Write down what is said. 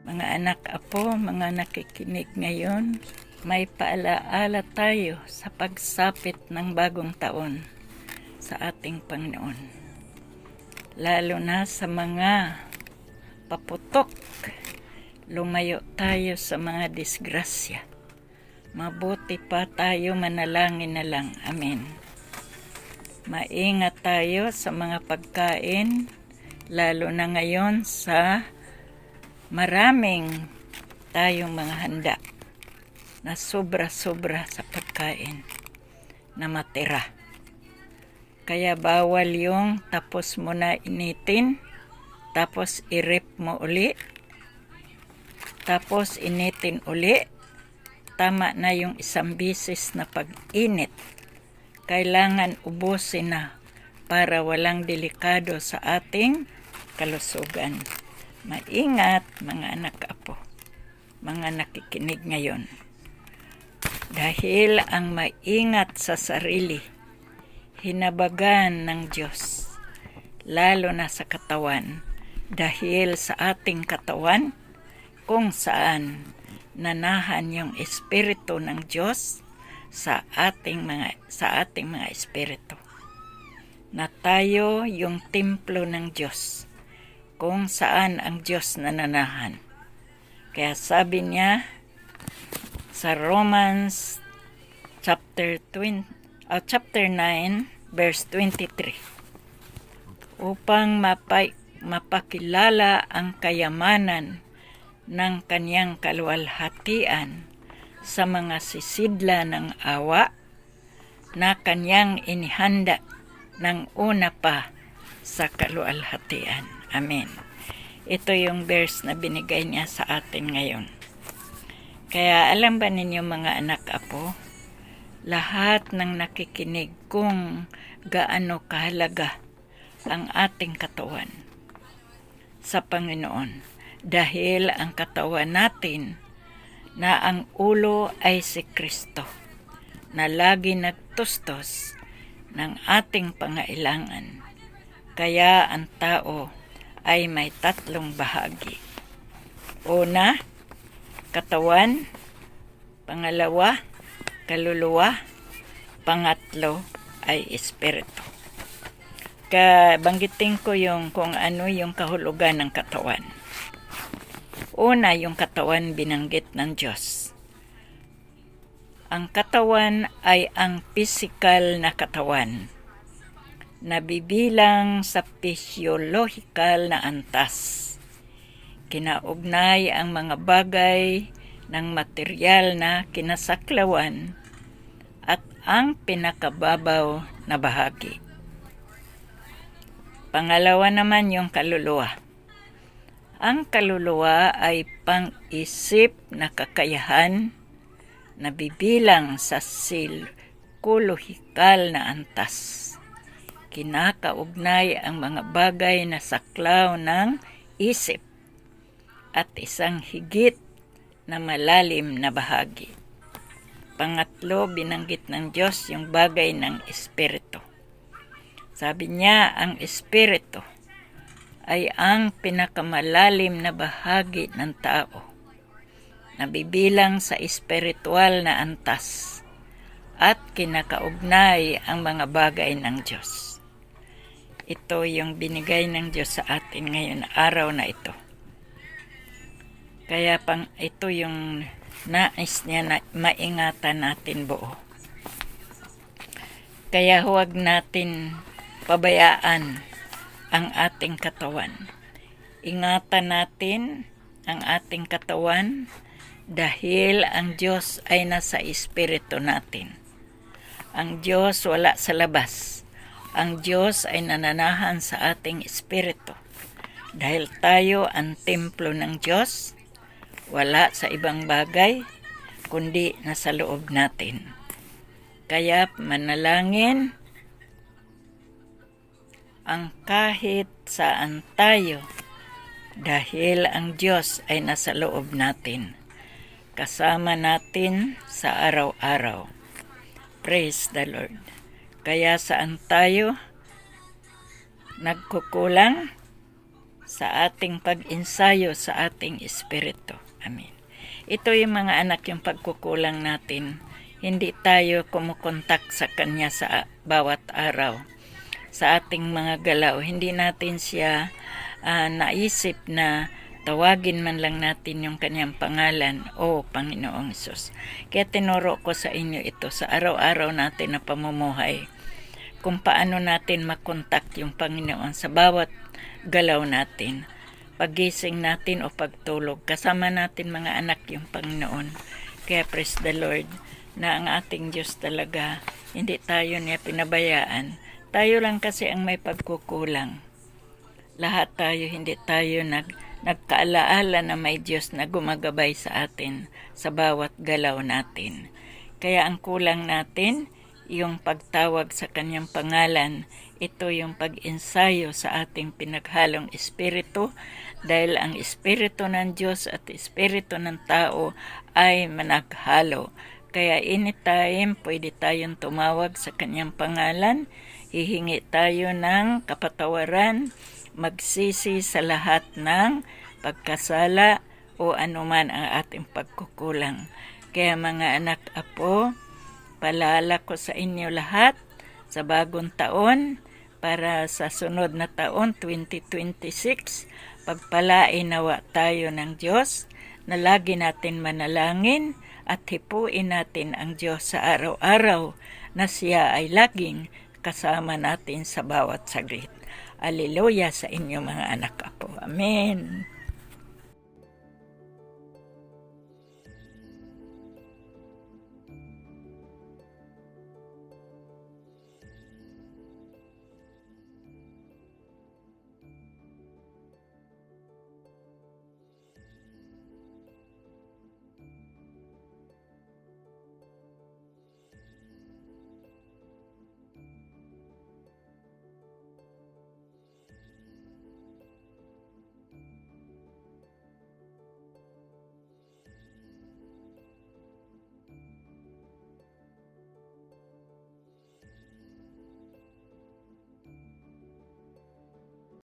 Mga anak, apo, mga nakikinig ngayon, may paalaala tayo sa pagsapit ng bagong taon sa ating Panginoon. Lalo na sa mga paputok, lumayo tayo sa mga disgrasya. Mabuti pa tayo manalangin na lang. Amen. Maingat tayo sa mga pagkain, lalo na ngayon sa maraming tayong mga handa na sobra-sobra sa pagkain na matira. Kaya bawal yung tapos mo na initin, tapos i-rip mo uli, tapos initin uli. Tama na yung isang bisis na pag-init. Kailangan ubusin na para walang delikado sa ating kalusugan. Maingat mga anak apo, mga nakikinig ngayon. Dahil ang maingat sa sarili, hinabagan ng Diyos, lalo na sa katawan. Dahil sa ating katawan, kung saan nanahan yung Espiritu ng Diyos sa ating mga espiritu. Na tayo yung templo ng Diyos, kung saan ang Diyos nananahan. Kaya sabi niya sa Romans chapter 9 verse 23, upang mapakilala ang kayamanan ng kaniyang kaluwalhatian sa mga sisidla ng awa na kaniyang inihanda ng una pa sa kaluwalhatian. Amen. Ito yung verse na binigay niya sa atin ngayon. Kaya alam ba ninyo mga anak apo, lahat ng nakikinig kung gaano kahalaga ang ating katawan sa Panginoon. Dahil ang katawan natin na ang ulo ay si Kristo, na lagi nagtustos ng ating pangailangan. Kaya ang tao ay may tatlong bahagi. Una, katawan. Pangalawa, kaluluwa. Pangatlo ay espiritu. Banggitin ko yung kung ano yung kahulugan ng katawan. Una, yung katawan binanggit ng Diyos. Ang katawan ay ang pisikal na katawan, nabibilang sa physiological na antas. Kinaugnay ang mga bagay ng material na kinasaklawan at ang pinakababaw na bahagi. Pangalawa naman yung kaluluwa. Ang kaluluwa ay pang-isip na kakayahan na bibilang sa psikolohikal na antas. Kinakaugnay ang mga bagay na saklaw ng isip at isang higit na malalim na bahagi. Pangatlo, binanggit ng Diyos yung bagay ng espiritu. Sabi niya, ang espiritu ay ang pinakamalalim na bahagi ng tao, nabibilang sa espiritual na antas at kinakaugnay ang mga bagay ng Diyos. Ito yung binigay ng Diyos sa atin ngayon araw na ito. Kaya ito yung nais niya na maingatan natin buo. Kaya huwag natin pabayaan ang ating katawan. Ingatan natin ang ating katawan dahil ang Diyos ay nasa espiritu natin. Ang Diyos wala sa labas. Ang Diyos ay nananahan sa ating espiritu. Dahil tayo ang templo ng Diyos, wala sa ibang bagay kundi nasa loob natin. Kaya manalangin ang kahit saan tayo dahil ang Diyos ay nasa loob natin. Kasama natin sa araw-araw. Praise the Lord. Kaya saan tayo nagkukulang, sa ating pag-ensayo sa ating espiritu. Amen. Ito yung mga anak, yung pagkukulang natin. Hindi tayo kumukontak sa Kanya sa bawat araw. Sa ating mga galaw, hindi natin siya naisip na tawagin man lang natin yung Kanyang pangalan, o Panginoong Hesus. Kaya tinuro ko sa inyo ito sa araw-araw natin na pamumuhay, kung paano natin makontak yung Panginoon sa bawat galaw natin. Pagising natin o pagtulog, kasama natin mga anak yung Panginoon. Kaya praise the Lord na ang ating Diyos talaga, hindi tayo niya pinabayaan. Tayo lang kasi ang may pagkukulang. Lahat tayo, hindi tayo nagkaalaala na may Diyos na gumagabay sa atin sa bawat galaw natin. Kaya ang kulang natin, yung pagtawag sa Kanyang pangalan, ito yung pag-ensayo sa ating pinaghalong espiritu, dahil ang espiritu ng Diyos at espiritu ng tao ay managhalo. Kaya anytime pwede tayong tumawag sa Kanyang pangalan, hihingi tayo ng kapatawaran, magsisi sa lahat ng pagkasala o anuman ang ating pagkukulang. Kaya mga anak apo, paalala ko sa inyo lahat sa bagong taon, para sa sunod na taon 2026, pagpalain nawa tayo ng Diyos, na lagi natin manalangin at hipuin natin ang Diyos sa araw-araw, na siya ay laging kasama natin sa bawat saglit. Aleluya sa inyo mga anak apo. Amen.